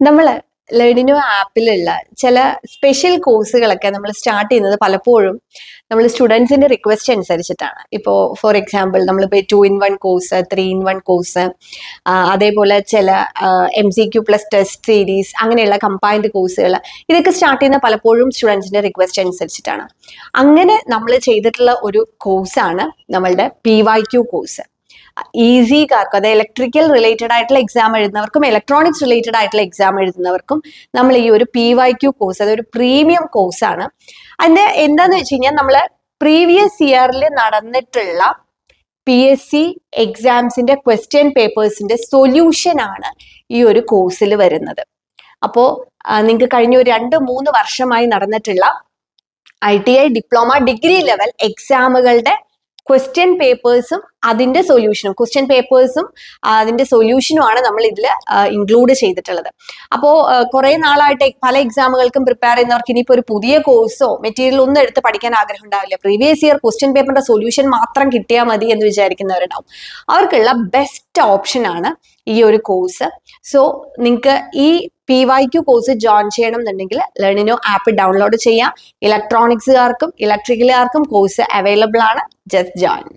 നമ്മൾ ലേണിനോ ആപ്പിലുള്ള ചില സ്പെഷ്യൽ കോഴ്സുകളൊക്കെ നമ്മൾ സ്റ്റാർട്ട് ചെയ്യുന്നത് പലപ്പോഴും നമ്മൾ സ്റ്റുഡൻസിന്റെ റിക്വസ്റ്റ് അനുസരിച്ചിട്ടാണ്. ഇപ്പോൾ ഫോർ എക്സാമ്പിൾ നമ്മളിപ്പോൾ 2-in-1 കോഴ്സ്, 3-in-1 കോഴ്സ്, അതേപോലെ ചില MCQ+ ടെസ്റ്റ് സീരീസ്, അങ്ങനെയുള്ള കമ്പൈൻഡ് കോഴ്സുകൾ, ഇതൊക്കെ സ്റ്റാർട്ട് ചെയ്യുന്ന പലപ്പോഴും സ്റ്റുഡൻസിന്റെ റിക്വസ്റ്റ് അനുസരിച്ചിട്ടാണ്. അങ്ങനെ നമ്മൾ ചെയ്തിട്ടുള്ള ഒരു കോഴ്സാണ് നമ്മളുടെ PYQ കോഴ്സ്. ഈസിക്കാർക്ക്, അത് ഇലക്ട്രിക്കൽ റിലേറ്റഡ് ആയിട്ടുള്ള എക്സാം എഴുതുന്നവർക്കും ഇലക്ട്രോണിക്സ് റിലേറ്റഡ് ആയിട്ടുള്ള എക്സാം എഴുതുന്നവർക്കും നമ്മൾ ഈ ഒരു PYQ കോഴ്സ്, അതൊരു പ്രീമിയം കോഴ്സാണ്. അതിന്റെ എന്താന്ന് വെച്ച് കഴിഞ്ഞാൽ നമ്മൾ പ്രീവിയസ് ഇയറിൽ നടന്നിട്ടുള്ള PSC എക്സാംസിന്റെ ക്വസ്റ്റ്യൻ പേപ്പേഴ്സിന്റെ സൊല്യൂഷൻ ആണ് ഈ ഒരു കോഴ്സിൽ വരുന്നത്. അപ്പോൾ നിങ്ങൾക്ക് കഴിഞ്ഞ ഒരു 2-3 വർഷമായി നടന്നിട്ടുള്ള ITI ഡിപ്ലോമ ഡിഗ്രി ലെവൽ എക്സാമുകളുടെ ക്വസ്റ്റ്യൻ പേപ്പേഴ്സും അതിന്റെ സൊല്യൂഷനും, ക്വസ്റ്റ്യൻ പേപ്പേഴ്സും അതിന്റെ സൊല്യൂഷനുമാണ് നമ്മൾ ഇതിൽ ഇൻക്ലൂഡ് ചെയ്തിട്ടുള്ളത്. അപ്പോൾ കുറെ നാളായിട്ട് പല എക്സാമുകൾക്കും പ്രിപ്പയർ ചെയ്യുന്നവർക്ക് ഇനിയിപ്പോൾ ഒരു പുതിയ കോഴ്സോ മെറ്റീരിയൽ ഒന്നും എടുത്ത് പഠിക്കാൻ ആഗ്രഹം ഉണ്ടാവില്ല. പ്രീവിയസ് ഇയർ ക്വസ്റ്റ്യൻ പേപ്പറിന്റെ സൊല്യൂഷൻ മാത്രം കിട്ടിയാൽ മതി എന്ന് വിചാരിക്കുന്നവരുണ്ടാവും. അവർക്കുള്ള ബെസ്റ്റ് ഓപ്ഷൻ ആണ് ഈ ഒരു കോഴ്സ്. സോ നിങ്ങൾക്ക് ഈ PYQ കോഴ്സ് ജോയിൻ ചെയ്യണം എന്നുണ്ടെങ്കിൽ ലേണിനോ ആപ്പ് ഡൗൺലോഡ് ചെയ്യാം. ഇലക്ട്രോണിക്സുകാർക്കും ഇലക്ട്രിക്കലുകാർക്കും കോഴ്സ് അവൈലബിൾ ആണ്. Just join.